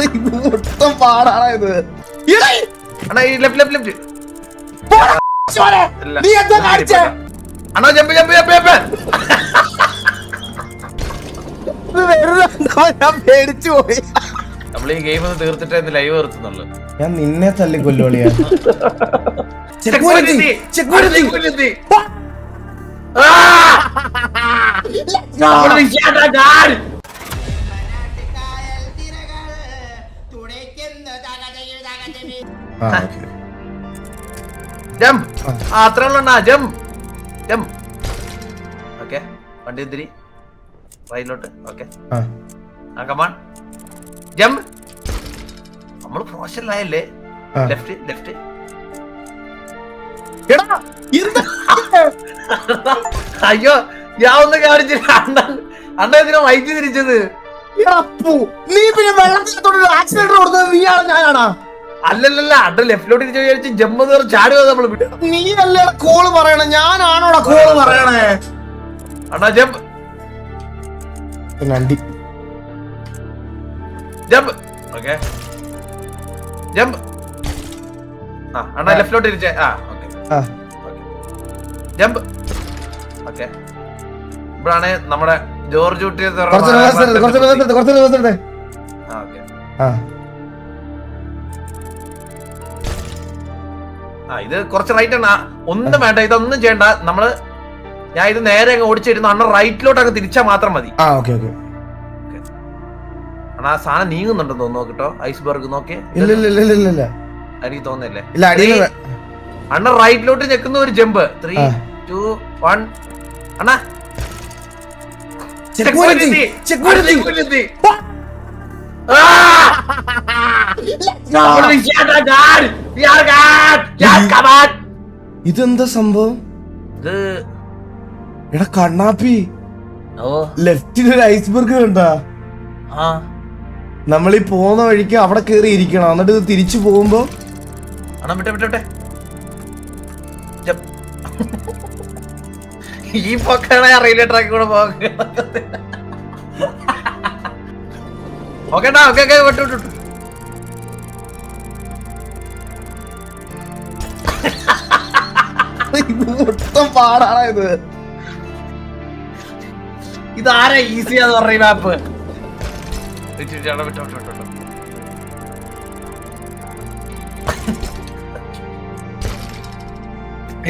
ഇത് മൊത്തം പാടാണ് ഇത്. അണ്ണാ ഈ ലെഫ്റ്റ് ലെഫ്റ്റ് ലെഫ്റ്റ് നീ എന്താ കാണിച്ചേ? അണ്ണാ ജമ്പ് ജമ്പ് ജമ്പ് ജമ്പ്. ഞാൻ പേടിച്ചു പോയി. നമ്മൾ ഈ ഗെയിം ഒന്ന് തീർത്തിട്ടേ ലൈവ് നിർത്തുന്നുള്ളു. ഞാൻ നിന്നെ തല്ലി കൊല്ലുവളിയാ. ജമ്പ് അത്ര ഉള്ളണ്ണാ ജമ്പ് ജമ്പ്. ഓക്കെ വണ്ടി എന്തിരി റൈറ്റിലോട്ട്. ഓക്കെ ആ കമാൺ ജമ്പ്. നമ്മള് പ്രൊഫഷണലായല്ലേ. Left left. അയ്യോ ഞാൻ ഒന്ന് കാണിച്ചില്ല. അണ്ണ എന്തിനാ വൈദ്യുതി തിരിച്ചത്? നീ പിന്നെ വെള്ളത്തിനകത്തോട്ട് ആക്സിഡന്റ് കൊടുത്തത് നീയാണ് ഞാനാണാ? അല്ലല്ല അണ്ണ ലെഫ്റ്റിലോട്ട് തിരിച്ചു വിചാരിച്ച് ജമ്പ് ചാടുക നമ്മള്. നീ അല്ലേ കോള് പറയണേ, ഞാനാണോടാ കോള് പറയണേ? അണ്ണാ ജമ്പ് നണ്ടി ജമ്പ്. Okay jump. ആ അണ്ണാ ലെഫ്റ്റിലോട്ട് തിരിച്ചേ. ആ ഓക്കെ ജമ്പ്. ഓക്കെ ഇവിടാണ് നമ്മുടെ ജോർജ് കുട്ടി. ആ ഇത് കുറച്ച് റൈറ്റ് ആണ്. ഒന്നും വേണ്ട, ഇതൊന്നും ചെയ്യണ്ട. നമ്മള് ഞാൻ ഇത് നേരെ അങ്ങ് ഓടിച്ചിരുന്നു. അണ്ണ റൈറ്റിലോട്ടൊക്കെ തിരിച്ചാൽ മാത്രം മതി. അണ്ണാ ആ സാധനം നീങ്ങുന്നുണ്ടെന്ന് തോന്നുന്നു. നോക്കിട്ടോ ഐസ്ബർഗ് നോക്കിയേ. എനിക്ക് തോന്നുന്നില്ലേ? അണ്ണ റൈറ്റിലോട്ട് ഞെക്കുന്ന ഒരു ജമ്പ്. 3 2 1 അണ്ണാ ഇതെന്താ സംഭവം? എടാ കണ്ണാപ്പി, ലെഫ്റ്റിലൊരു ഐസ്ബർഗ് കണ്ടാ? നമ്മളീ പോകുന്ന വഴിക്ക് അവിടെ കേറി ഇരിക്കണം. എന്നിട്ട് ഇത് തിരിച്ചു പോകുമ്പോ ഈ പൊക്കാണ് റെയിൽവേ ട്രാക്ക് കൂടെ പോകണ്ട. മൊത്തം പാടാണ് ഇത്. ഇതാരാ ഈസിയാന്ന് പറഞ്ഞ മാപ്പ്?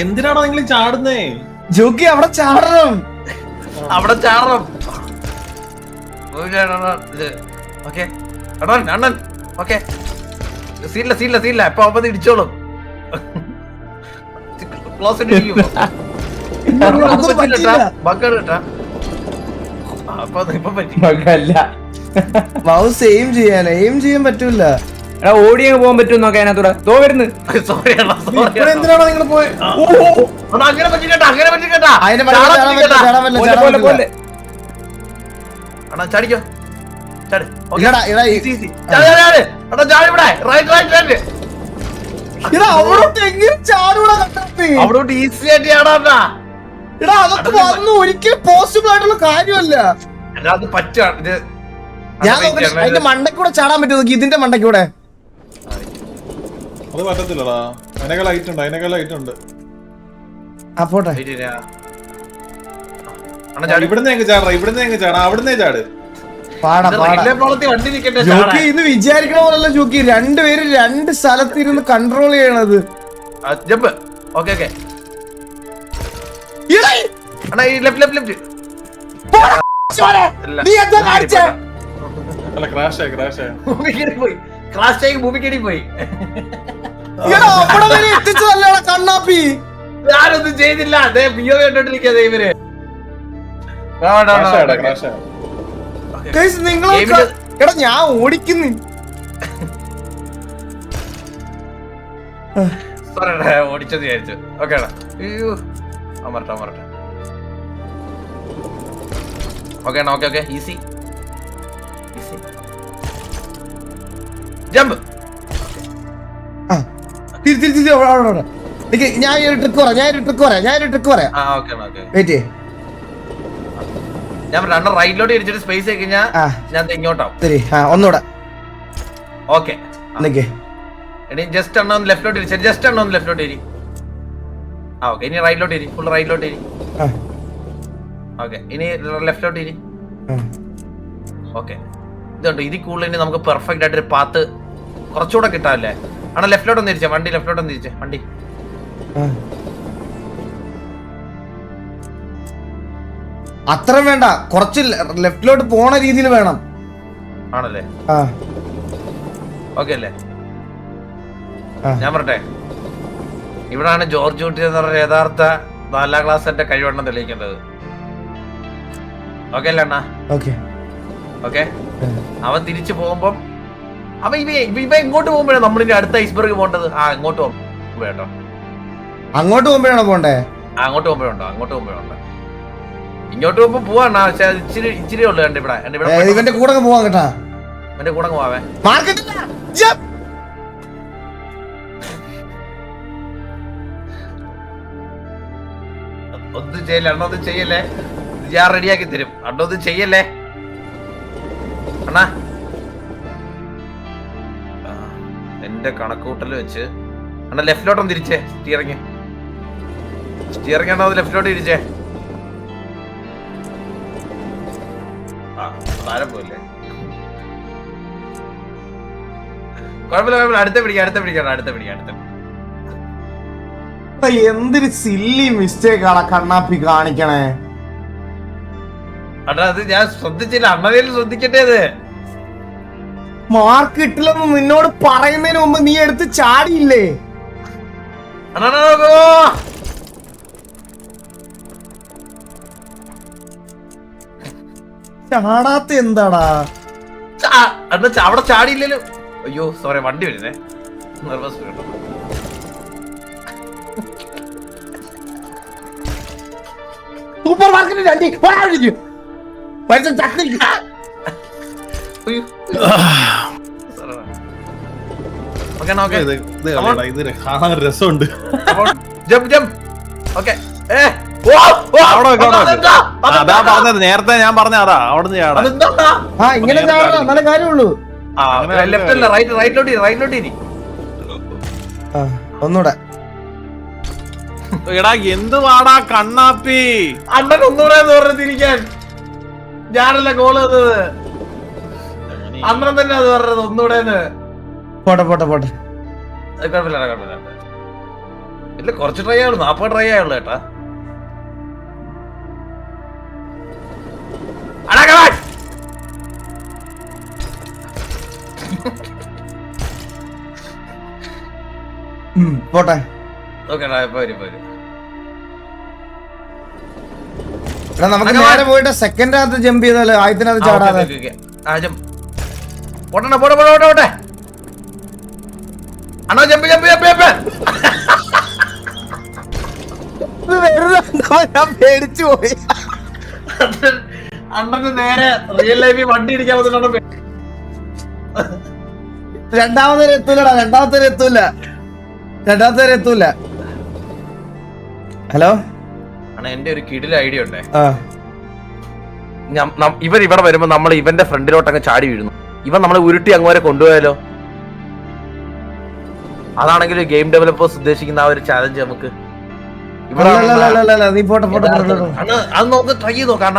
എന്തിനാണോ നിങ്ങൾ ചാടുന്നേ? ജോക്കി അവിടെ ചാടണം, അവിടെ ചാടണം. ഓക്കെ അണ്ണൻ ഓക്കെ സീല്ല സീല്ല സീല്ല. ഇപ്പൊ അപ്പൊ ഇടിച്ചോളും. ക്ലോസ് മൗസ് എയിം ചെയ്യാൻ പറ്റൂല. ഓടി അങ്ങ് പോകാൻ പറ്റും നോക്കാൻ അതിനകത്തൂടെ. ദോ വരുന്നു. എന്തിനാണോ നിങ്ങൾ പോയി? അങ്ങനെ പറ്റിക്കട്ടാ, അങ്ങനെ പറ്റിക്കട്ടാ. അണ്ണാ ചാടിക്കോ, ചാട്. അവിടോട്ട് ഈസി ആയിട്ട് ചാടാ. ഒരിക്കലും പോസിബിൾ ആയിട്ടുള്ള കാര്യമല്ല. അത് പറ്റുക. ഞാൻ അതിന്റെ മണ്ടക്കൂടെ ചാടാൻ പറ്റുമോ? ഇതിന്റെ മണ്ടക്കൂടെ അത് പറ്റത്തില്ലടാ. അതിനേക്കാൾ ഹൈറ്റ് ഉണ്ട്, അതിനേക്കാൾ ഹൈറ്റ് ഉണ്ട്. പോട്ടെ. ഇവിടുന്ന് എങ്ങ് ചാടാ, ഇവിടുന്ന് എങ്ങ് ചാടാ, അവിടുന്ന് ചാട്. ജോക്കി ഇത് വിചാരിക്കണ പോലല്ല ജോക്കി. രണ്ടുപേരും രണ്ട് സ്ഥലത്തിരുന്ന് കൺട്രോൾ ചെയ്യണത്. കണ്ണാപ്പി ഞാനൊന്നും ചെയ്തില്ല. ഇവര് എടാ ഞാൻ ഓടിക്കുന്നു. ഓടിച്ചത് വിചാരിച്ചു. ഓക്കെ മറട്ടെ മറട്ടെ. Okay okay okay easy jump. ഞാനൊരു ട്രിക്ക് പറയാം. വെയിറ്റ്. ഞാൻ റൈറ്റിലോട്ട് ഇരിച്ചിട്ട് സ്പേസ് കഴിഞ്ഞാൽ ഞാൻ ഇങ്ങോട്ടാവും. ഒന്നുകൂടെ ഓക്കെ നിക്കേ ഇനി ജസ്റ്റ് അണ്ണ ഒന്ന് ലെഫ്റ്റിലോട്ട് ഇരി ജസ്റ്റ് അണ്ണ ഒന്ന് ലെഫ്റ്റിലോട്ട് ഇരി ആ ഓക്കെ ഇനി റൈറ്റിലോട്ട് ഇരി ഫുൾ റൈറ്റിലോട്ട് ഇരി ഓക്കെ ഇനി ലെഫ്റ്റിലോട്ട് ഇരി ഓക്കെ ഇതുണ്ട് ഇതിൽ കൂടുതൽ ഇനി നമുക്ക് പെർഫെക്റ്റ് ആയിട്ടൊരു പാത്ത് കുറച്ചുകൂടെ കിട്ടാമല്ലേ അണ്ണാ ലെഫ്റ്റിലോട്ട് ഒന്ന് തിരിച്ചേ വണ്ടി ലെഫ്റ്റിലോട്ട് ഒന്ന് തിരിച്ചേ വണ്ടി അത്ര വേണ്ട, കുറച്ച് ലെഫ്റ്റിലോട്ട് പോണ രീതിയിൽ വേണം. ആണല്ലേ? ഓക്കെ അല്ലേ? ഞാൻ പറട്ടെ, ഇവിടാണ് ജോർജ് കുട്ടി എന്ന് പറഞ്ഞ യഥാർത്ഥ 4ാം ക്ലാസ്സിന്റെ കഴിവെണ്ണം തെളിയിക്കേണ്ടത്. ഓക്കെ അല്ലേ അണ്ണാ? ഓക്കെ. അവൻ തിരിച്ചു പോകുമ്പം അവ ഇവ ഇങ്ങോട്ട് പോകുമ്പോഴാണ് നമ്മളിന്റെ അടുത്ത ഐസ്ബർഗ് പോകേണ്ടത്. ഇങ്ങോട്ട് പോകുമ്പോഴോ? അങ്ങോട്ട് പോകുമ്പോഴാണോ പോണ്ടേ? അങ്ങോട്ട് പോകുമ്പോഴുണ്ടോ? അങ്ങോട്ട് പോകുമ്പോഴുണ്ടോ? ഇങ്ങോട്ട് പോകുമ്പോ പോവാണ്. പക്ഷെ ഇച്ചിരി ഉള്ളു. ഇവിടെ ഇവന്റെ കൂടെ പോവാൻ കേട്ടാ. ഇവന്റെ കൂടെ പോവാവേ. ഒന്നും ചെയ്യല്ലേ അണ്ണ, ഒന്നും ചെയ്യല്ലേ. ഞാൻ റെഡിയാക്കി തരും. അണ്ണ ഒന്നും ചെയ്യല്ലേ അണ്ണാ. എന്റെ കണക്കൂട്ടല് വെച്ച് അണ്ണ ലെഫ്റ്റിലോട്ടൊന്ന് തിരിച്ചേ. സ്റ്റിയറിങ് ആണോ? അത് ലെഫ്റ്റിലോട്ട് തിരിച്ചേ. താരം പോയില്ലേ? കുഴപ്പമില്ല. അടുത്ത പിടിക്കാം. എന്തൊരു സില്ലി മിസ്റ്റേക്ക് ആണ് കണ്ണാപ്പി കാണിക്കണേ. അണ്ണാ അത് ഞാൻ ശ്രദ്ധിച്ചില്ല. അണ്ണതേലും ശ്രദ്ധിക്കട്ടേത്. മാർക്ക് കിട്ടില്ലെന്ന് നിന്നോട് പറയുന്നതിന് മുമ്പ് നീ എടുത്ത് ചാടിയില്ലേ? ചാടാത്ത എന്താടാ? അവിടെ ചാടിയില്ലല്ലോ. അയ്യോ സോറി, വണ്ടി വരുന്നേ. നെർവസ് കേട്ടോ. സൂപ്പർ മാർക്കറ്റ് രസമുണ്ട്. നേരത്തെ ഞാൻ പറഞ്ഞ അതാ അവിടെ ഇങ്ങനെ ചാടണം, നല്ല കാര്യമുള്ളൂ. ഒന്നൂടെ എടാ എന്ത് വാടാ കണ്ണാപ്പി. അണ്ണൻ ഒന്നുകൂടെ പറഞ്ഞിരിക്കാൻ. ഞാനല്ല ഗോൾ ചെയ്തത്, അണ്ണൻ തന്നെ അത് പറഞ്ഞത്. ഒന്നുകൂടെ പോട്ടെ. കുഴപ്പമില്ല. ഇല്ല, കുറച്ച് ട്രൈ ആയുള്ളൂ. 40 ട്രൈ ആയുള്ളൂ കേട്ടാ. പോട്ടെ. നമുക്ക് നേരെ പോയിട്ട് സെക്കൻഡിനകത്ത് ജമ്പ് ചെയ്താലോ? ആദ്യത്തിനകത്ത് ചാടാതെ. പോട്ടെ. അണ്ണാ ജമ്പ്. ഞാൻ പേടിച്ചു പോയി. അണ്ണന് നേരെ റിയൽ ലൈഫിൽ വണ്ടി ഇടിക്കാൻ പറ്റുന്ന. രണ്ടാമത്തെ എത്തൂല. ഹലോ അണ്ണാ, എന്റെ ഒരു കിടില ഐഡിയ ഉണ്ടേ. ഇവിടെ വരുമ്പോ നമ്മൾ ഇവന്റെ ഫ്രണ്ടിലോട്ട് അങ്ങ് ചാടി വീഴുന്നു. ഇവൻ നമ്മളെ ഉരുട്ടി അങ്ങോരെ കൊണ്ടുപോയാലോ? അതാണെങ്കിൽ ഗെയിം ഡെവലപ്പേഴ്സ് ഉദ്ദേശിക്കുന്ന ആ ഒരു ചാലഞ്ച് നമുക്ക് അത് നമുക്ക് ട്രൈ ചെയ്ത് നോക്കാം.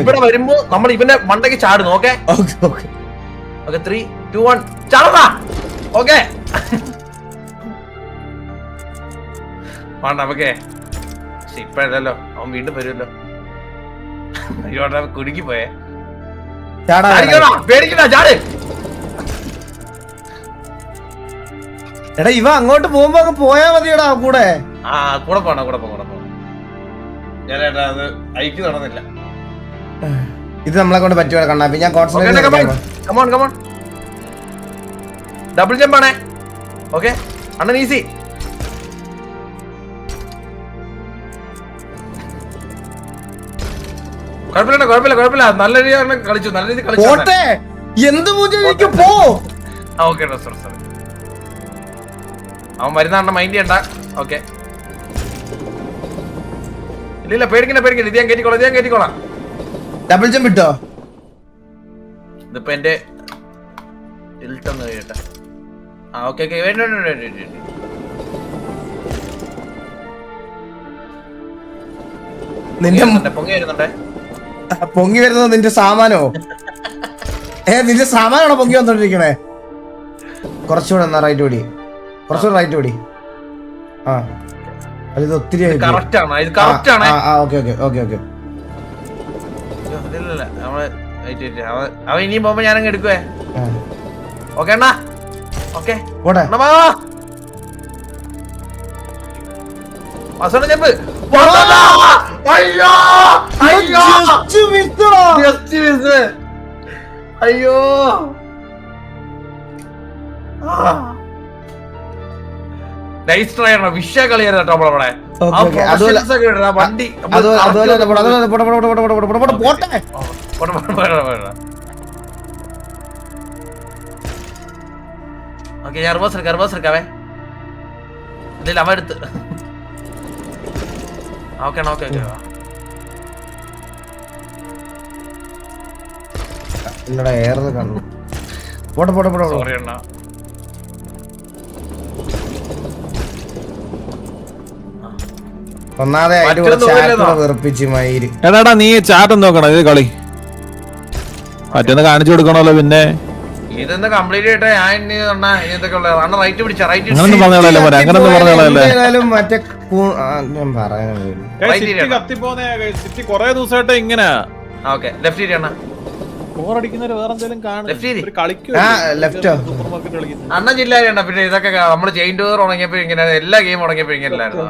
ഇവിടെ വരുമ്പോ നമ്മൾ ഇവന്റെ മണ്ടയ്ക്ക് ചാടുന്നു. ഓക്കെ 3, 2, 1 ചാടാ. ഓക്കെ വേണ്ട നമുക്കേ. പക്ഷെ ഇപ്പഴല്ലോ, അവൻ വീണ്ടും വരുമല്ലോ. അയ്യോട്ടാ കുടുക്കി പോയേ. പേടിക്കണ്ട, ചാട്. എടാ ഇവ അങ്ങോട്ട് പോകുമ്പോ അങ്ങ് പോയാ മതിയടാ കൂടെ. കൂടെ പോണം. ഞാനേട്ടാ അത് ഐക്യ നടന്നില്ല. ഇത് നമ്മളെ കൊണ്ട് പറ്റുമോ കണ്ണാപ്പി? ഞാൻ കമോൺ ഡബിൾ ജമ്പ് ആണേ. ഓക്കെ അണ്ണൻ ഈസി. കുഴപ്പമില്ല. നല്ല രീതിയിൽ കളിച്ചു. എന്ത് പോ. ഓക്കെ അവൻ വരുന്ന അണ്ണ മൈൻഡ് ചെയ്യണ്ട. ഓക്കെ ഇല്ല പേടിക്കണ്ട. ഇത് ഞാൻ കയറ്റിക്കോളാം. ഡബിൾ ജമ്പ് ഇട്ടോ? ഇതിപ്പോ എന്റെ ഇൽട്ടൊന്ന് കഴിയട്ടെ. ആ ഓക്കെ ഓക്കെ വേണ്ട. നിന്റെ പൊങ്ങി വരുന്നുണ്ടേ. പൊങ്ങി വരുന്നത് നിന്റെ സാമാനോ? നിന്റെ സാമാനാണോ പൊങ്ങി വന്നോണ്ടിരിക്കണേ? കുറച്ചുകൂടെ എന്നാ റൈറ്റ് ഓടി, കുറച്ചുകൂടെ റൈറ്റ് ഓടി. ആ അത് ഒത്തിരി കറക്റ്റ് ആണ്, ഇത് കറക്റ്റ് ആണ്. Okay okay okay okay. ഇല്ല നമ്മള് അവൻ ഇനിയും പോകുമ്പോ ഞാനങ്ങ് എടുക്കുവേ. ഓക്കെ അണ്ണാ, ഓക്കെ പോട്ടെ. ചെമ്പ്. അയ്യോ അയ്യോ നൈസ് ട്രൈ ആണ്. വിഷ കളിയായിരുന്നു കേട്ടോ നമ്മളവിടെ. വണ്ടി ഓക്കെ ഞാൻ റിവേഴ്സ് എടുക്കാവേ. ഇല്ല അവൻ എടുത്ത്. Okay okay okay. ഇല്ലടാ ഏറെ കണ്ടു. പോട്ടെ പോട്ടെ പോട്ടെ. സോറി അണ്ണാ. ഒന്നാതെ വെറുപ്പിച്ച് മയില്. എടാ നീ ചാട്ടം നോക്കണം, ഇത് കളി മറ്റൊന്ന് കാണിച്ചു കൊടുക്കണല്ലോ. പിന്നെ ഇതൊന്ന് കംപ്ലീറ്റ് ചെയ്തിട്ട് ഞാൻ ഇതൊക്കെ ഉള്ള റൈറ്റ് പിടിച്ച റൈറ്റ് മറ്റേ ഞാൻ പറയാൻ സിറ്റി കൊറേ ദിവസമായിട്ട് ഇങ്ങനെ ഓക്കെ ലെഫ്റ്റ് ഇരിയണ്ണ. ബോറടിക്കുന്നവര് വേറെ എന്തെങ്കിലും അണ്ണ ജില്ല. പിന്നെ ഇതൊക്കെ നമ്മള് ചെയിൻ ഡോർ ഉണങ്ങിയപ്പോ ഇങ്ങനെ എല്ലാ ഗെയിം ഉണങ്ങിയപ്പോ ഇങ്ങനെയല്ലായിരുന്നു.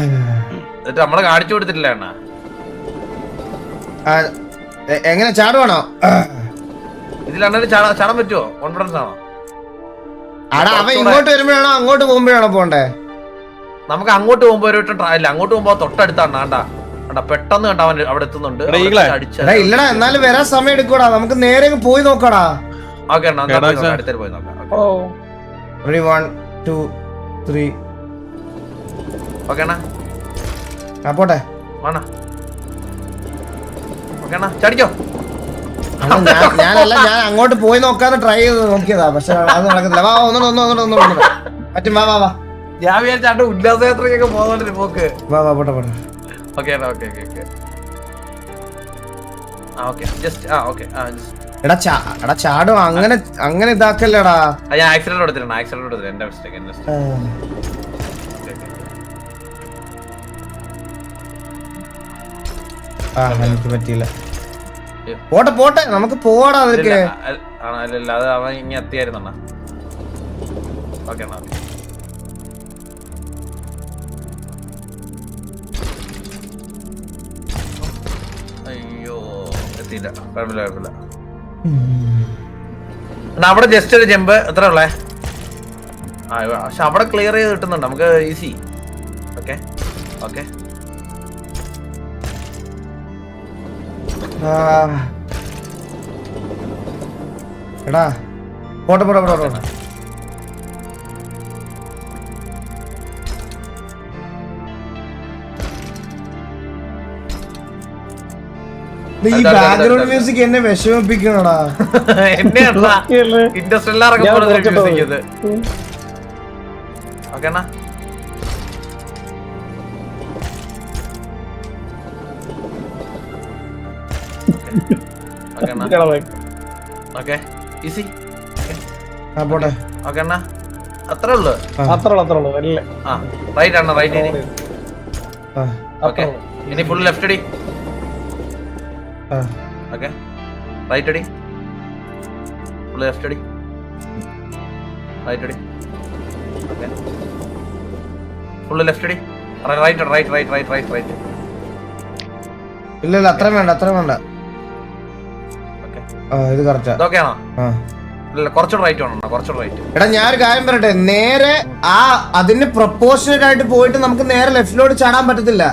എന്നിട്ട് നമ്മള് കാണിച്ചു കൊടുത്തിട്ടില്ല അണ്ണ. എങ്ങനെ ചാടുവാണോ? ഇതിലണ്ണന് ചാടാൻ പറ്റുമോ? കോൺഫിഡൻസ് ആണോ? അവൻ ഇങ്ങോട്ട് വരുമ്പോഴാണോ അങ്ങോട്ട് പോകുമ്പോഴാണോ പോണ്ടേ? നമുക്ക് അങ്ങോട്ട് പോകുമ്പോ ഒരു ഇല്ല, അങ്ങോട്ട് പോകുമ്പോ തൊട്ടടുത്താണ്. ആണ്ടാ പെട്ടെന്ന് കണ്ട അവൻ അവിടെ എത്തുന്നുണ്ട്. ഇല്ലടാ എന്നാലും വരാൻ സമയം എടുക്കൂടാ. നമുക്ക് നേരെ പോയി നോക്കടാ. ഓക്കെ അടുത്തേക്ക് പോയി നോക്കാം. Ready 1 2 3. ഓക്കെ അണ്ണാ പോട്ടെ. വേണ ഓക്കെ അണ്ണാ ചടിക്കോ. ഞാനല്ല, ഞാൻ അങ്ങോട്ട് പോയി നോക്കാന്ന് ട്രൈ ചെയ്ത് നോക്കിയതാ, പക്ഷെ അത് നടക്കുന്നില്ല. വാ ഒന്നും പറ്റും. വാ വാ വാ. ഞാൻ വിചാരിച്ചാണ്ട് ഉല്ലാസയാത്രയൊക്കെ പോകുന്നുണ്ട് പോക്ക്. വാ വാ പോട്ടെ പോട്ടെ. Okay okay okay okay just okay എടാ ചാടും അങ്ങനെ ഇതാക്കല്ലടാ. ഞാൻ ആക്സിഡന്റ് കൊടുത്തിട്ടുണ്ട്. എന്റെ മിസ്റ്റേക്ക്. എനിക്ക് പറ്റിയില്ല. പോട്ടെ നമുക്ക് പോവാടാ. അതൊക്കെ അല്ല അത് അവൻ ഇനി എത്തിയായിരുന്ന. ഓക്കെ അയ്യോ എത്തിയില്ല. കുഴപ്പമില്ല. അവിടെ ജസ്റ്റ് ഒരു ജമ്പ് എത്ര ഉള്ളേ? പക്ഷെ അവിടെ ക്ലിയർ ചെയ്ത് കിട്ടുന്നുണ്ട് നമുക്ക് ഈസി. ഓക്കെ ഓക്കെ എടാ പോട്ടെ. ഈ ബാക്ക്ഗ്രൗണ്ട് മ്യൂസിക് എന്നെ വിഷമിപ്പിക്കണടാ. എന്നെയാ ഇൻഡസ്ട്രിയൽ മ്യൂസിക് ഇത്. ഓക്കെ അണ്ണാ ഓക്കെ ഈസി. പോട്ടെ. ഓക്കെ അണ്ണാ അത്രേ ഉള്ളു. റൈറ്റ് അണ്ണ റൈറ്റ് ഇനി. ഓക്കെ ഇനി ഫുൾ ലെഫ്റ്റ് അടി. ഓക്കെ റൈറ്റ് അടി. ഫുൾ ലെഫ്റ്റ് അടി. റൈറ്റ് അടി. ഓക്കെ ഫുൾ ലെഫ്റ്റ് അടി. റൈറ്റ്. ഇല്ല അത്ര വേണ്ട. ഇത് കറക്റ്റാ. ഇതൊക്കെയാണോ? കുറച്ചുകൂടെ റൈറ്റ് വേണം. കുറച്ചുകൂടെ റൈറ്റ്. എടാ ഞാനൊരു കാര്യം പറയട്ടെ, നേരെ അതിന് പ്രൊപ്പോർഷനേറ്റ് ആയിട്ട് പോയിട്ട് നമുക്ക് നേരെ ലെഫ്റ്റിലോട്ട് ചാടാൻ പറ്റത്തില്ല.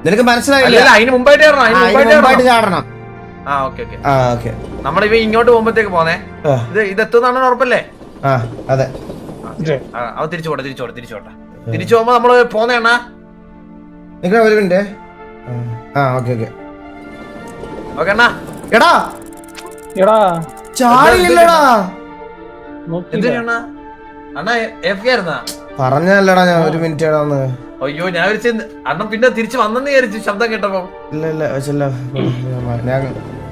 നിനക്ക് മനസ്സിലായില്ല? അതിന് മുമ്പായിട്ട് ചാടണം. നമ്മളിപ്പ ഇങ്ങോട്ട് പോകുമ്പോഴത്തേക്ക് പോന്നേ. ഇത് എത്തുന്നാണ് ഉറപ്പല്ലേ? അതെ. അവ തിരിച്ചോട്ടെ. തിരിച്ചു പോകുമ്പോ നമ്മള് പോന്നേണ്ണ. ഒരു മിനിറ്റ്. ഓക്കെ ഓക്കെ അണ്ണാ. എടാ എടാ ചാടിയില്ലടാ. എന്തിനാ അണ്ണാ AFK ആയിരുന്നാ? പറഞ്ഞല്ലടാ ഞാൻ 1 മിനിറ്റ് ഇടാന്ന്. അയ്യോ ഞാൻ വിളിച്ച അണ്ണൻ പിന്നെ തിരിച്ചു വന്നെന്ന് വിചാരിച്ചു ശബ്ദം കേട്ടപ്പോ. ഇല്ല വെച്ചല്ല, ഞാൻ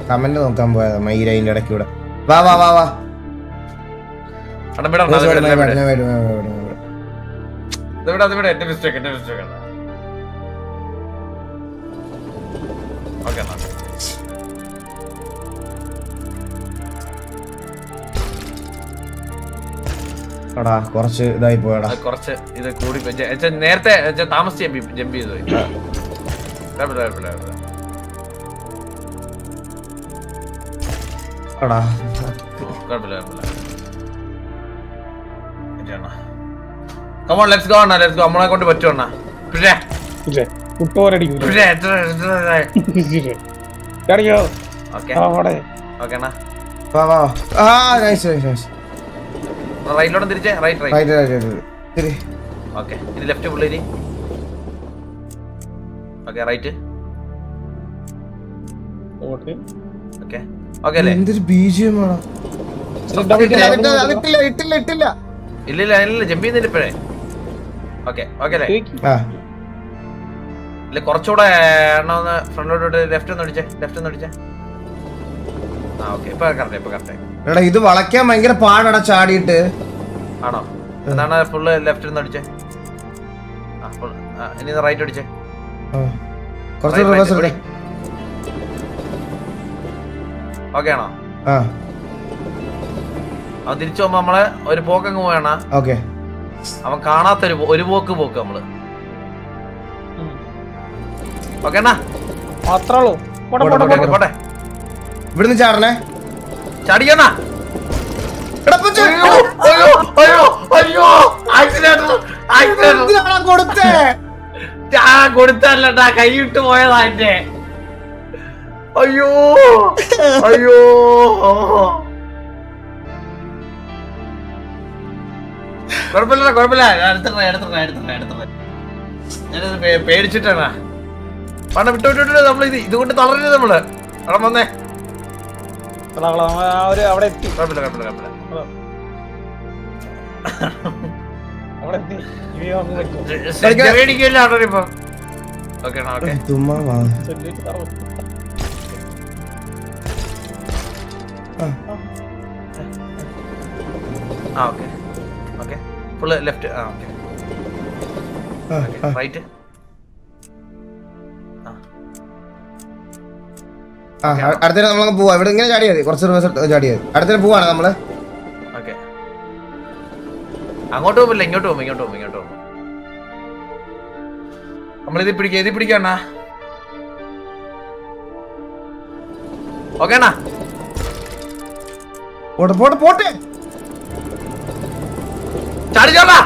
കമന്റ് നോക്കാൻ പോയതാ മയിലതിന്റെ ഇടയ്ക്ക് കൂടെ. വാ വാ വാ വാ. അണ്ണൻ വിടാ, ഞാൻ വരും. എന്റെ മിസ്റ്റേക്ക് ആണ്. ഓക്കെ അണ്ണാ. എടാ കുറച്ച് ഇതായി പോയടാ. കുറച്ച് ഇത് കൂടി നേരത്തെ താമസിച്ച് ജമ്പ് ചെയ്തു പോയി. എടാ കമോൺ ലെറ്റ്സ് ഗോ അണ്ണാ, ലെറ്റ്സ് ഗോ. നമ്മളെ കൊണ്ട് പറ്റും അണ്ണാ. വാ വാ. ആ നൈസ് നൈസ്. റൈറ്റിലോട്ട് തിരിച്ചേ. റൈറ്റ്. ശരി. ഓക്കെ ഇനി ലെഫ്റ്റ് പുള്ളേരി. Okay right. ഓക്കെ ഓക്കെ അല്ലേ? എന്തൊരു BGM ആണ്. ഇല്ല ജമ്പ് ചെയ്യുന്നില്ല ഇപ്പഴേ. ഓക്കെ അല്ലേ? ഇല്ല കുറച്ചുകൂടെ എണ്ണ ഒന്ന് ഫ്രണ്ടിലോട്ട് ലെഫ്റ്റ് ഒന്ന് അടിച്ചേ. ആ ഓക്കെ ഇപ്പൊ കറക്റ്റ്. എടാ ഇത് വളയ്ക്കാൻ ഭയങ്കര പാടാ ചാടിയിട്ട്. ആണോ? എന്താണ് ഫുള്ള് ലെഫ്റ്റ് ഒന്ന് അടിച്ചേ. ഇനി റൈറ്റ് അടിച്ചേ. കുറച്ച് റിവേഴ്സ് എടുത്തേ. ഓക്കെ ആണോ? ആ അവൻ തിരിച്ചു പോകുമ്പോ നമ്മള് ഒരു പോക്കങ്ങ് പോയാണ്. ഓക്കെ. അവൻ കാണാത്തൊരു ഒരു പോക്ക് നമ്മള്. ഓക്കെ അണ്ണാ പോട്ടെ. ഇവിടുന്ന് ചാടണേ. ചാടിക്കണ്ണ. കൊടുത്തല്ലട്ടാ, കൈയിട്ട് പോയതാ എന്റെ. അയ്യോ കുഴപ്പമില്ല. എടുത്തിട്ട് ഞാനത് പേടിച്ചിട്ടാണ്. പണം വിട്ടു നമ്മൾ ഇതുകൊണ്ട് തളരരുത് നമ്മള്. അവിടെ വന്നേ. അവിടെ എത്തി. കുഴപ്പമില്ല. അടിക്കില്ല ആണോ ഇപ്പൊ? Okay okay. Okay full left. Right. അടുത്ത നമ്മളങ്ങ് പോവാ. ഇവിടെ ഇങ്ങനെ ചാടിയാൽ കുറച്ച് റിവേഴ്സ് ചാടിയാൽ അടുത്ത പോവാണ് നമ്മള്. ഓക്കെ അങ്ങോട്ട് പോകില്ല, ഇങ്ങോട്ട് പോകും. നമ്മളിത് പിടിക്കണ്ണ. ഓക്കെ അണ്ണാ പോട്ടെ. ചാടിച്ചാടാ.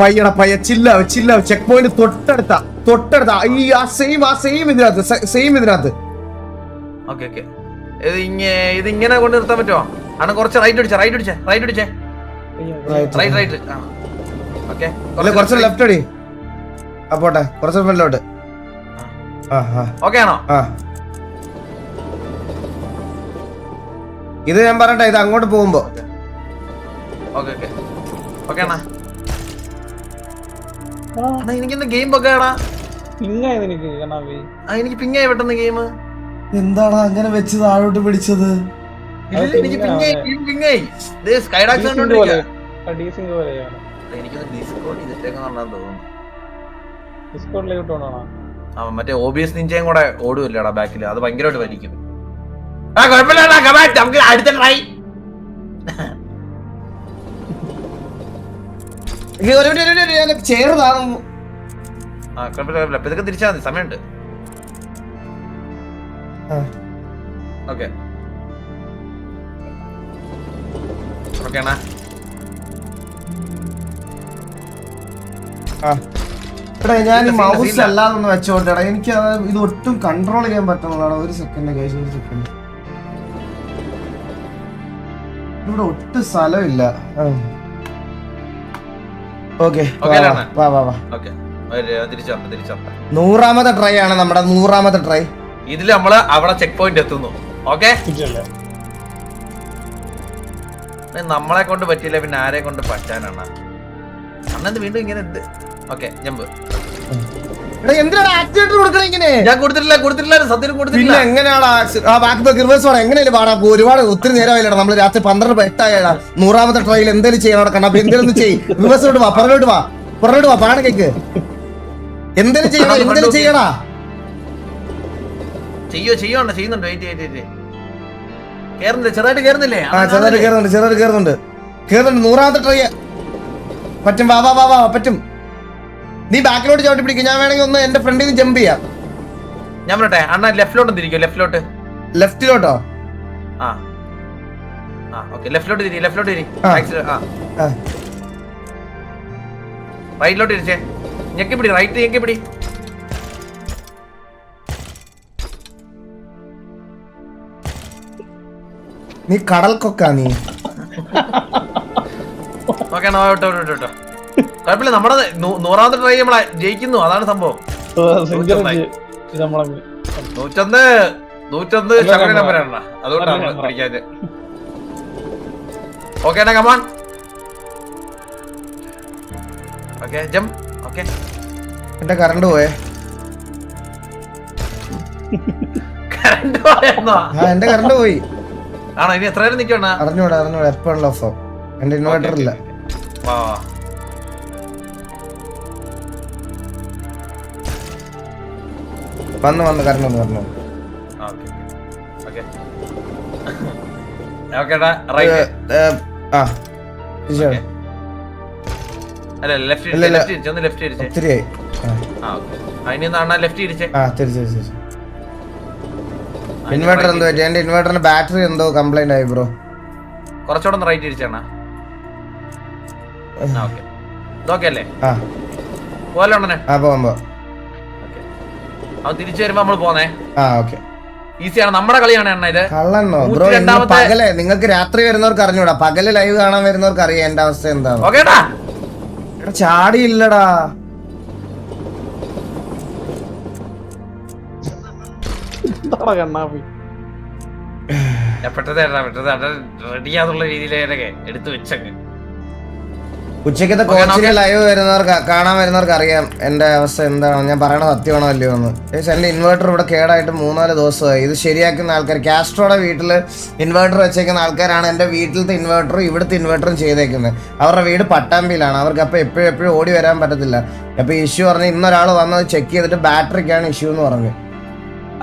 പയ്യട ചില്ല ചെക്ക് പോയിന്റ് തൊട്ടടുത്ത ഈ ആ സെയിം ഇതിനകത്ത്. ഓക്കെ ഇത് ഇങ്ങനെ കൊണ്ട് നിർത്താൻ പറ്റുമോ? ആണ് കുറച്ച് റൈറ്റ് അടിച്ചേ. റൈറ്റ്. ഓക്കെ കുറച്ച് ലെഫ്റ്റ് അടി. പോട്ടെ കുറച്ച് ഫ്രണ്ടിലോട്ട്. ഓക്കെ ആണോ? ഇത് ഞാൻ പറയട്ടെ, ഇത് അങ്ങോട്ട് പോകുമ്പോ. ഓക്കെ അണ്ണാ. എനിക്കെന്താ ഗെയിം പൊക്കാടാ? എനിക്ക് പിങ്ങായി പെട്ടെന്ന് ഗെയിം. എന്താടാ അങ്ങനെ വെച്ച് താഴോട്ട് പിടിച്ചത്? എനിക്ക് പിങ്ങായി. സ്കൈഡാക്സ് മറ്റേ OBS നിഞ്ചയും കൂടെ ഓടുമല്ലേടാ ബാക്കില്, അത് ഭയങ്കരമായിട്ട് വലിക്കും. നമുക്ക് അടുത്ത ട്രൈ. ഇതൊക്കെ തിരിച്ചാ മതി, സമയമുണ്ട്. ഓക്കെ ഓക്കെയാണാ. ഞാൻ മൗസ് അല്ലാതൊന്ന് വെച്ചോണ്ടടാ, എനിക്ക് ഇത് ഒട്ടും കൺട്രോൾ ചെയ്യാൻ പറ്റുന്നതാണ്. ഒരു സെക്കൻഡ് ഇവിടെ ഒട്ടും സ്ഥലമില്ല. ഓക്കെ 100ാമത്തെ ട്രൈ ആണ് നമ്മുടെ 100ാമത്തെ ട്രൈ. ഇതില് നമ്മള് അവിടെ ചെക്ക് പോയിന്റ് എത്തുന്നു. ഓക്കെ, നമ്മളെ കൊണ്ട് പറ്റിയില്ല പിന്നെ ആരെ കൊണ്ട് പറ്റാനാണ്? അണ്ണന്ത് വീണ്ടും ഇങ്ങനെ എന്ത്? Okay, jump. എന്തിനാണ് ആക്സിഡന്റ് കൊടുക്കണ ഇങ്ങനെ? ഞാൻ കൊടുത്തിട്ടില്ല സത്യം പിന്നെ കൊടുത്തിട്ടില്ല. എങ്ങനെയാടാ ബാക്ക് ബാക്ക് റിവേഴ്സ് പാടാ? എങ്ങനെയല്ലേ പാടാ? ഒരുപാട് ഒത്തിരി നേരമായില്ലടാ, നമ്മള് രാത്രി 12 100ാമത്തെ ട്രയൽ എന്തേലും ചെയ്യണം കണ്ണാ. അപ്പൊ എന്തേലും ചെയ്യ്. റിവേഴ്സോട്ട് വാ, പുറകോട്ട് വാ, പാട കേക്ക്. എന്തേലും ചെയ്യടാ. ചെയ്യുന്നുണ്ട്. വെയിറ്റ് കേറുന്നില്ല, ചെറുതായിട്ട് കേറുന്നില്ലേ? ചെറുതായിട്ട് കേറുന്നുണ്ട്. 100ാമത്തെ ട്രൈ പറ്റും. വാ പറ്റും. നീ ബാക്കിലോട്ട് ചവിട്ടി പിടിക്കും. ഞാൻ വേണമെങ്കിൽ ഒന്ന് എന്റെ ഫ്രണ്ടിൽ നിന്ന് ജമ്പ് ചെയ്യാം. ഞാൻ പറയട്ടെ അണ്ണ ലെഫ്റ്റിലോട്ട് തിരിക്കോ? ലെഫ്റ്റിലോട്ടോ? ഓക്കെ, ലെഫ്റ്റിലോട്ട് തിരി. റൈറ്റിലോട്ട് തിരിച്ചേ. ഞെക്കിപ്പിടി, റൈറ്റ് ഞെക്കിപ്പിടി. നീ കടൽ കൊക്കാ നീ. ഓക്കെ, കുഴപ്പമില്ല. നമ്മുടെ 100ാമത്തെ ട്രൈ നമ്മളെ ജയിക്കുന്നു, അതാണ് സംഭവം. 101 ശകല നമ്പറാണ്, അതുകൊണ്ടാണ് പഠിക്കാന്. Okay come on. Okay, jump. Okay, എന്റെ കറണ്ട് പോയേ. കറണ്ട് പോയെന്നോ? എന്റെ കറണ്ട് പോയി. ആണോ? ഇനി എത്ര നേരം നിൽക്കണ? അറിഞ്ഞൂടാ എപ്പോഴുള്ള ഓഫ്. എന്റെ ഇൻവേർട്ടർ ഇല്ല. വന്ന് കറണ്ട് വന്നു. ഇൻവേർട്ടർ എന്തോ പറ്റി? എന്റെ ഇൻവേർട്ടറിന്റെ ബാറ്ററി എന്തോ കംപ്ലൈന്റ് ആയി ബ്രോ. കുറച്ചുകൂടെ റൈറ്റ് തിരിച്ചാണ്. തിരിച്ചു വരുമ്പോ നമ്മള് പോന്നേ. ഈസിയാണ്, നമ്മുടെ കളിയാണ് എണ്ണ ഇത്. കള്ളന്നോ ബ്രോ? പകല് നിങ്ങൾക്ക് രാത്രി വരുന്നവർക്ക് അറിഞ്ഞൂടാ, പകല് ലൈവ് കാണാൻ വരുന്നവർക്ക് അറിയാം എന്റെ അവസ്ഥ എന്താ. ചാടിയില്ലടാ. റെഡിയാന്നുള്ള രീതിയിലൊക്കെ എടുത്തു വെച്ചങ്ങ്. ഉച്ചക്കത്തെ കോച്ചിന് ലൈവ് വരുന്നവർക്ക് കാണാൻ വരുന്നവർക്ക് അറിയാം എന്റെ അവസ്ഥ എന്താണ്, ഞാൻ പറയണ സത്യമാണോ അല്ലയോ എന്ന്. എന്റെ ഇൻവേർട്ടർ ഇവിടെ കേടായിട്ട് 3-4 ദിവസമായി. ഇത് ശരിയാക്കുന്ന ആൾക്കാർ, കാസ്ട്രോയുടെ വീട്ടില് ഇൻവേർട്ടർ വെച്ചേക്കുന്ന ആൾക്കാരാണ് എന്റെ വീട്ടിലത്തെ ഇൻവേർട്ടറും ഇവിടുത്തെ ഇൻവേർട്ടറും ചെയ്തേക്കുന്നത്. അവരുടെ വീട് പട്ടാമ്പിയിലാണ്. അവർക്ക് അപ്പൊ എപ്പോഴും ഓടി വരാൻ പറ്റത്തില്ല. അപ്പൊ ഇഷ്യൂ പറഞ്ഞ് ഇന്നൊരാൾ വന്നത് ചെക്ക് ചെയ്തിട്ട് ബാറ്ററിക്കാണ് ഇഷ്യൂ എന്ന് പറഞ്ഞു.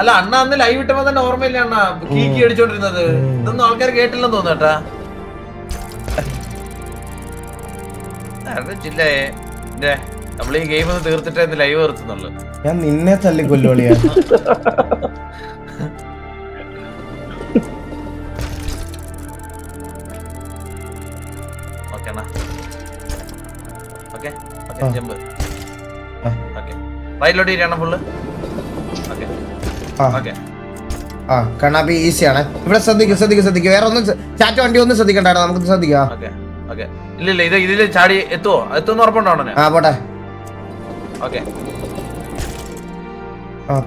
അല്ല അണ്ണ അന്ന് ലൈവ് ഇട്ടപ്പോ തന്നെ ഓർമ്മയില്ല അണ്ണ കീക്കി അടിച്ചോണ്ടിരുന്നത്. ഇതൊന്നും ആൾക്കാർ കേട്ടില്ലെന്ന് തോന്നട്ടാ. നമ്മൾ ഈ ഗെയിം ഒന്ന് തീർത്തിട്ടേ ലൈവ് നിർത്തുന്നുള്ളു. ഞാൻ നിന്നെ തല്ലിക്കൊല്ലുവളിയാ. റൈറ്റിലോട്ട് ഇരിക്കണം ഫുള്ള്. കണ്ണാപ്പി ഈസിയാണ്. ഇവിടെ ശ്രദ്ധിക്കും. വേറെ ഒന്നും ചാറ്റ് വണ്ടി ഒന്നും ശ്രദ്ധിക്കണ്ടാണ്, നമുക്ക് ശ്രദ്ധിക്കാം. ഇല്ല ഇതില് ചാടി എത്തുമെന്ന് ഉറപ്പുണ്ടോ? പോട്ടെ. ഓക്കെ,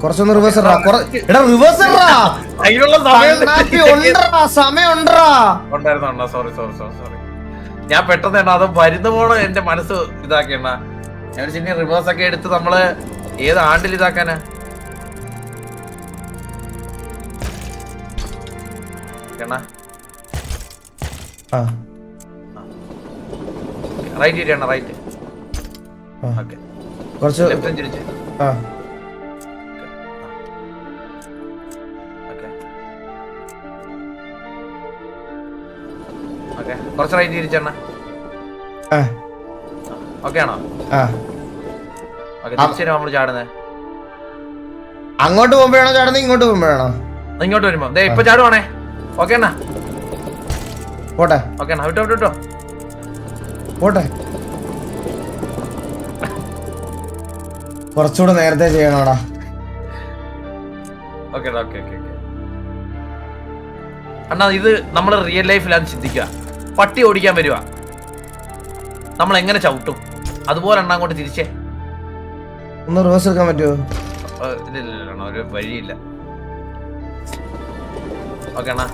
കുറച്ചൊന്ന് റിവേഴ്സ് സോറി. ഞാൻ പെട്ടെന്ന് അത് വരുന്ന പോണ എന്റെ മനസ്സ് ഇതാക്കിയണ്ണ. ഞാൻ പിന്നെ റിവേഴ്സ് ഒക്കെ എടുത്ത് നമ്മള് ഏത് ആണ്ടിൽ ഇതാക്കാനാ? റൈറ്റ് ഇരിയണ, റൈറ്റ്. ഓക്കെ, കുറച്ച് ലെഫ്റ്റ് തിരിച്ച്. ഓക്കെ, കുറച്ച് റൈറ്റ് തിരിച്ചെണ്ണ. ഓക്കെ ആണോ? ഓക്കെ, തിരിച്ചു നമ്മള് ചാടുന്നേ. അങ്ങോട്ട് പോകുമ്പോഴാണോ ചാടുന്നത്, ഇങ്ങോട്ട് പോകുമ്പോഴാണോ? ഇങ്ങോട്ട് വരുമ്പോ ഇപ്പൊ ചാടുവാണേ. ഓക്കെ അണ്ണാ, പോട്ടെ. ഓക്കെ അണ്ണാ, വിട്ടോ പോട്ടെ. കുറച്ചുകൂടെ നേരത്തെ ചെയ്യണോടാ. ഓക്കെ അണ്ണാ, ഇത് നമ്മൾ റിയൽ ലൈഫിലാണ് ചിന്തിക്കുക. പട്ടി ഓടിക്കാൻ വരുവാ, നമ്മൾ എങ്ങനെ ചവിട്ടും അതുപോലെ അണ്ണാ അങ്ങോട്ട് തിരിച്ചേ. ഒന്ന് റിവേഴ്സ് എടുക്കാൻ പറ്റുമോ? ഇല്ല, ഒരു വഴിയില്ല. ഓക്കെ അണ്ണാ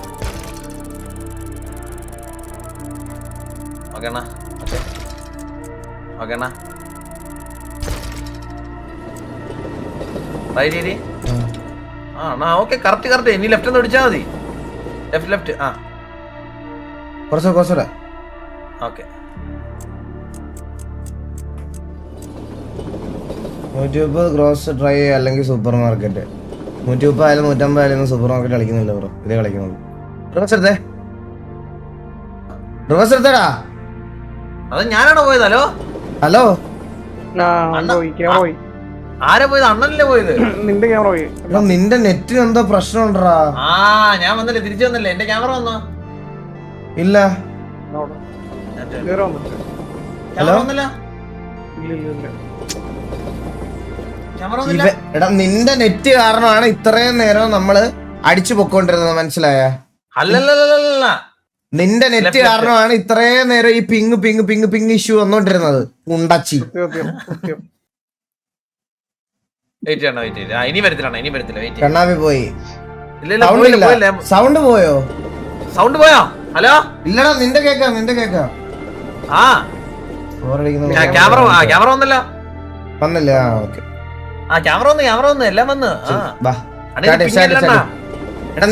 ഓക്കെ അണ്ണാ ഓക്കെ ഓക്കെ അണ്ണാ റൈറ്റ് ചെയ്തി ആ അണ്ണാ ഓക്കെ കറക്റ്റ് ഇനി ലെഫ്റ്റ് ഒന്ന് പിടിച്ചാൽ മതി ലെഫ്റ്റ് ആ കുറച്ചുകൂടെ ഓക്കെ 130 ഗ്രോസ് ഡ്രൈ അല്ലെങ്കിൽ സൂപ്പർ മാർക്കറ്റ്. 130 ആയാലും 150 ആയാലും സൂപ്പർ മാർക്കറ്റ് കളിക്കുന്നില്ല ബ്രോ, ഇതേ കളിക്കുന്നുള്ളൂ. റിവേഴ്സ് എടുത്തേടാ. അത് ഞാനാണോ പോയത്? ഹലോ ഹലോ ആരാ പോയത്? അണ്ണനല്ലേ പോയത്? നിന്റെ ക്യാമറ പോയി. നിന്റെ നെറ്റിന് എന്തോ പ്രശ്നമുണ്ടാ? ആ ഞാൻ വന്നില്ലേ, തിരിച്ചു വന്നില്ലേ? എന്റെ ക്യാമറ വന്നോ? ഇല്ല. ഹലോ വന്നില്ല. ക്യാമറ വന്നില്ല. എടാ നിന്റെ നെറ്റ് കാരണമാണ് ഇത്രയും നേരം നമ്മള് അടിച്ചു പൊക്കോണ്ടിരുന്നത്, മനസ്സിലായ? അല്ലല്ല നിന്റെ നെറ്റ് കാരണമാണ് ഇത്രയും നേരം ഈ പിങ് ഇഷ്യൂ വന്നോണ്ടിരുന്നത്. ഉണ്ടച്ചി ഇനി വരത്തില്ല. കണ്ണാമി പോയി. ഇല്ല സൗണ്ട് പോയോ? സൗണ്ട് പോയോ? ഹലോ ഇല്ലടാ, നിന്റെ കേക്കാം. ആ ക്യാമറ വന്നല്ലോ. വന്നില്ല. ഓക്കെ, ആ ക്യാമറ വന്ന് എല്ലാം വന്ന്. ബാ.